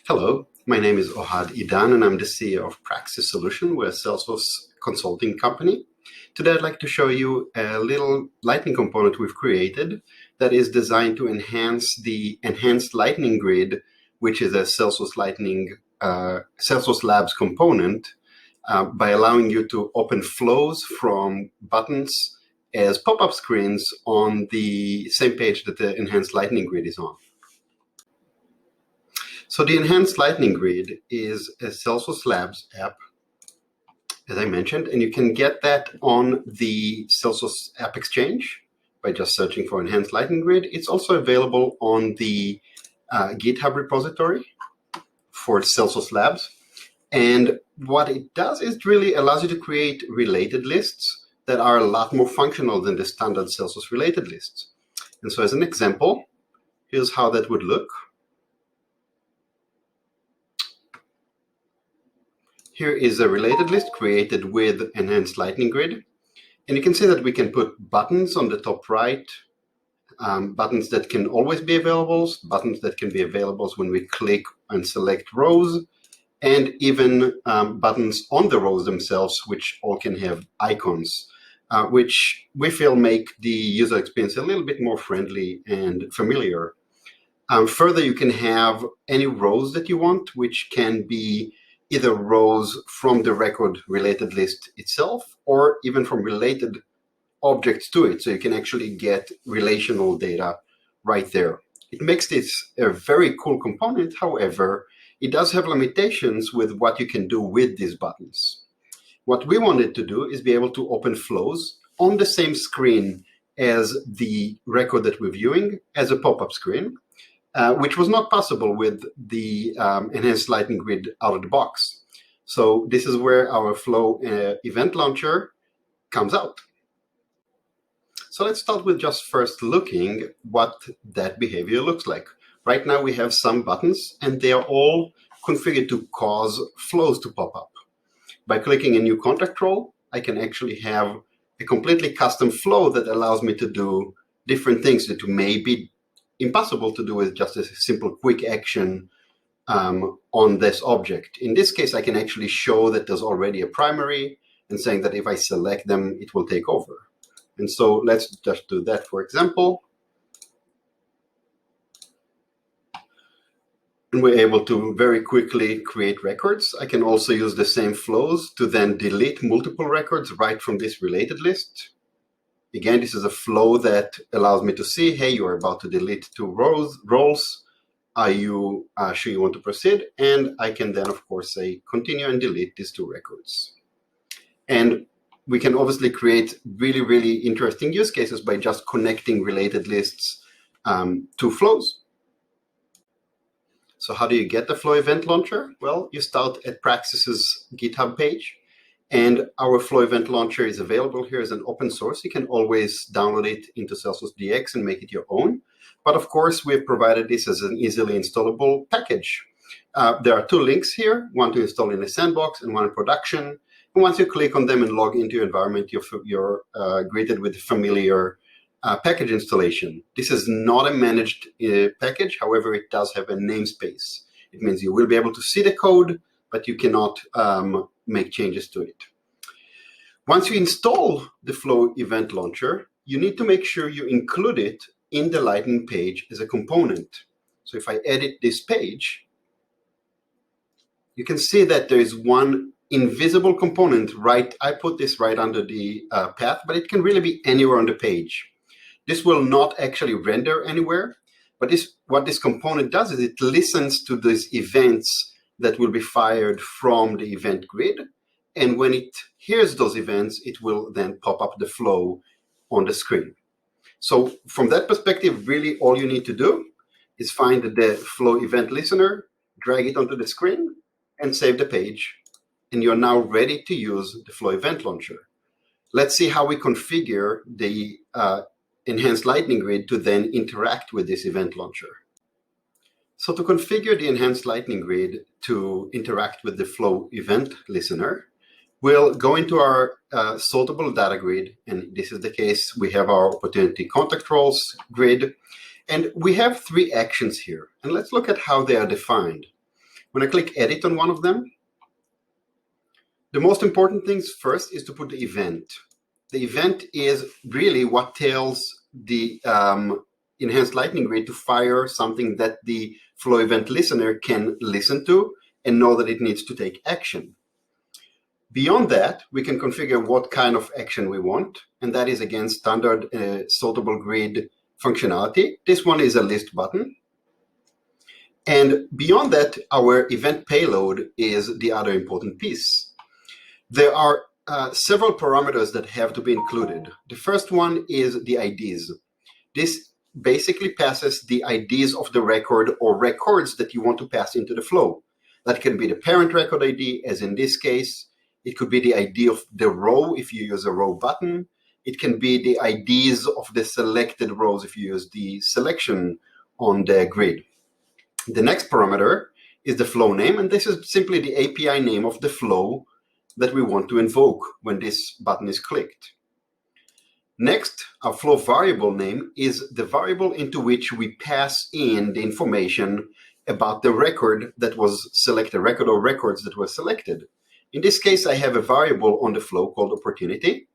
Hello, my name is Ohad Idan, and I'm the CEO of Praxis Solution. We're a Salesforce consulting company. Today, I'd like to show you a little Lightning component we've created that is designed to enhance the enhanced Lightning grid, which is a Salesforce Labs component, by allowing you to open flows from buttons as pop-up screens on the same page that the enhanced Lightning grid is on. So the Enhanced Lightning Grid is a Salesforce Labs app, as I mentioned, and you can get that on the Salesforce App Exchange by just searching for Enhanced Lightning Grid. It's also available on the GitHub repository for Salesforce Labs. And what it does is it really allows you to create related lists that are a lot more functional than the standard Salesforce related lists. And so as an example, here's how that would look. Here is a related list created with Enhanced Lightning Grid. And you can see that we can put buttons on the top right, buttons that can always be available, buttons that can be available when we click and select rows, and even buttons on the rows themselves, which all can have icons, which we feel make the user experience a little bit more friendly and familiar. Further, you can have any rows that you want, which can be either rows from the record related list itself or even from related objects to it. So you can actually get relational data right there. It makes this a very cool component. However, it does have limitations with what you can do with these buttons. What we wanted to do is be able to open flows on the same screen as the record that we're viewing as a pop-up screen. Which was not possible with the Enhanced Lightning Grid out of the box. So this is where our Flow event launcher comes out. So let's start with just first looking what that behavior looks like. Right now we have some buttons and they are all configured to cause flows to pop up. By clicking a new contact role, I can actually have a completely custom flow that allows me to do different things that may be impossible to do with just a simple quick action on this object. In this case, I can actually show that there's already a primary and saying that if I select them, it will take over. And so let's just do that, for example. And we're able to very quickly create records. I can also use the same flows to then delete multiple records right from this related list. Again, this is a flow that allows me to see, hey, you're about to delete two roles. Are you sure you want to proceed? And I can then, of course, say continue and delete these two records. And we can obviously create really, really interesting use cases by just connecting related lists to flows. So how do you get the Flow event launcher? Well, you start at Praxis's GitHub page. And our Flow event launcher is available here as an open source. You can always download it into Salesforce DX and make it your own. But of course, we've provided this as an easily installable package. There are two links here, one to install in a sandbox and one in production. And once you click on them and log into your environment, you're greeted with familiar package installation. This is not a managed package. However, it does have a namespace. It means you will be able to see the code, but you cannot make changes to it. Once you install the Flow event launcher, you need to make sure you include it in the Lightning page as a component. So if I edit this page, you can see that there is one invisible component right. I put this right under the path, but it can really be anywhere on the page. This will not actually render anywhere, but what this component does is it listens to these events that will be fired from the event grid. And when it hears those events, it will then pop up the flow on the screen. So from that perspective, really all you need to do is find the flow event listener, drag it onto the screen, and save the page. And you're now ready to use the Flow event launcher. Let's see how we configure the Enhanced Lightning Grid to then interact with this event launcher. So to configure the Enhanced Lightning Grid to interact with the Flow event listener, we'll go into our sortable data grid. And this is the case. We have our opportunity contact roles grid. And we have three actions here. And let's look at how they are defined. When I click edit on one of them, the most important things first is to put the event. The event is really what tells the enhanced lightning grid to fire something that the flow event listener can listen to and know that it needs to take action. Beyond that, we can configure what kind of action we want, and that is again standard sortable grid functionality. This one is a list button. And beyond that, our event payload is the other important piece. There are several parameters that have to be included. The first one is the IDs. This basically passes the IDs of the record or records that you want to pass into the flow. That can be the parent record ID, as in this case. It could be the ID of the row if you use a row button. It can be the IDs of the selected rows if you use the selection on the grid. The next parameter is the flow name, and this is simply the API name of the flow that we want to invoke when this button is clicked. Next, our flow variable name is the variable into which we pass in the information about the record that was selected, record or records that were selected. In this case, I have a variable on the flow called opportunity.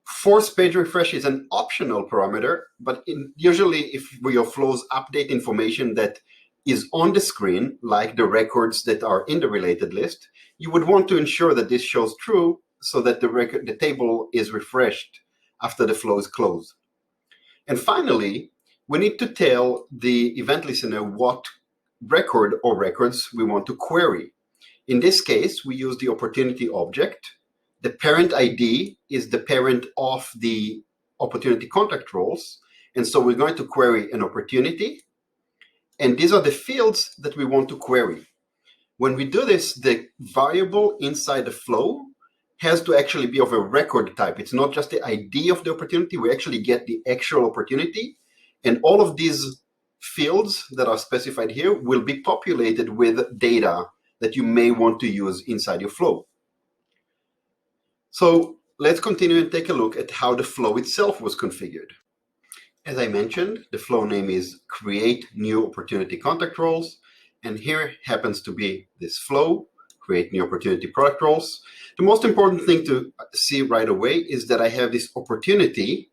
Force page refresh is an optional parameter, but usually if your flows update information that is on the screen, like the records that are in the related list, you would want to ensure that this shows true so that the table is refreshed after the flow is closed. And finally, we need to tell the event listener what record or records we want to query. In this case, we use the opportunity object. The parent ID is the parent of the opportunity contact roles. And so we're going to query an opportunity. And these are the fields that we want to query. When we do this, the variable inside the flow has to actually be of a record type. It's not just the ID of the opportunity. We actually get the actual opportunity. And all of these fields that are specified here will be populated with data that you may want to use inside your flow. So let's continue and take a look at how the flow itself was configured. As I mentioned, the flow name is create new opportunity contact roles. And here happens to be this flow, create new opportunity product roles. The most important thing to see right away is that I have this opportunity,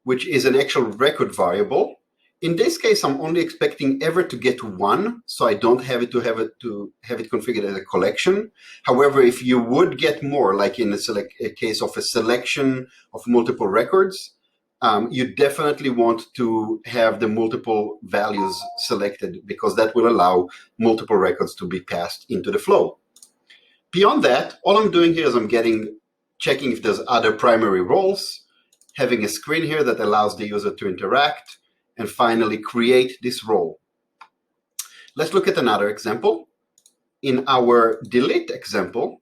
which is an actual record variable. In this case, I'm only expecting ever to get one, so I don't have it configured as a collection. However, if you would get more, like in a case of a selection of multiple records, you definitely want to have the multiple values selected because that will allow multiple records to be passed into the flow. Beyond that, all I'm doing here is I'm checking if there's other primary roles, having a screen here that allows the user to interact, and finally create this role. Let's look at another example. In our delete example,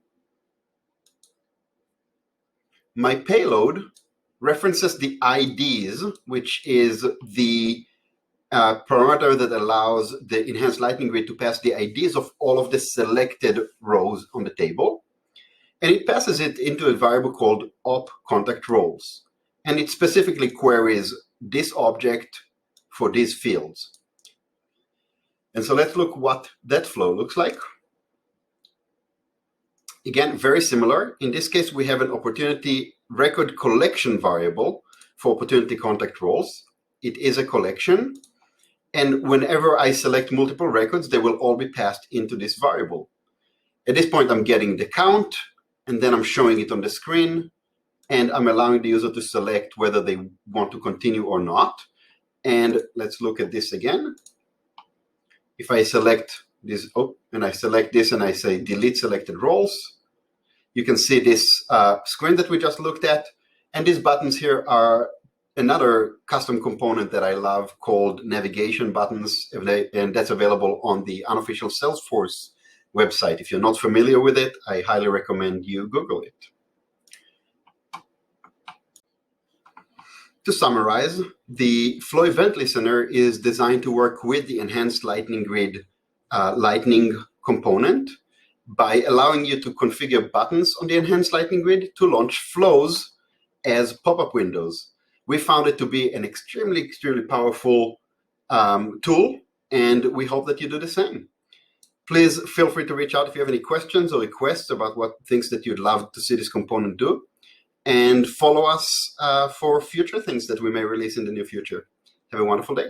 my payload references the IDs, which is the parameter that allows the enhanced lightning grid to pass the IDs of all of the selected rows on the table. And it passes it into a variable called op contact roles. And it specifically queries this object for these fields. And so let's look what that flow looks like. Again, very similar. In this case, we have an opportunity record collection variable for opportunity contact roles. It is a collection. And whenever I select multiple records, they will all be passed into this variable. At this point, I'm getting the count, and then I'm showing it on the screen, and I'm allowing the user to select whether they want to continue or not. And let's look at this again. If I select this, and I select this and I say delete selected roles, you can see this screen that we just looked at. And these buttons here are another custom component that I love called navigation buttons. And that's available on the unofficial Salesforce website. If you're not familiar with it, I highly recommend you Google it. To summarize, the flow event listener is designed to work with the enhanced lightning grid lightning component by allowing you to configure buttons on the enhanced lightning grid to launch flows as pop-up windows. We found it to be an extremely powerful tool, and we hope that you do the same. Please feel free to reach out if you have any questions or requests about what things that you'd love to see this component do. And follow us for future things that we may release in the near future. Have a wonderful day.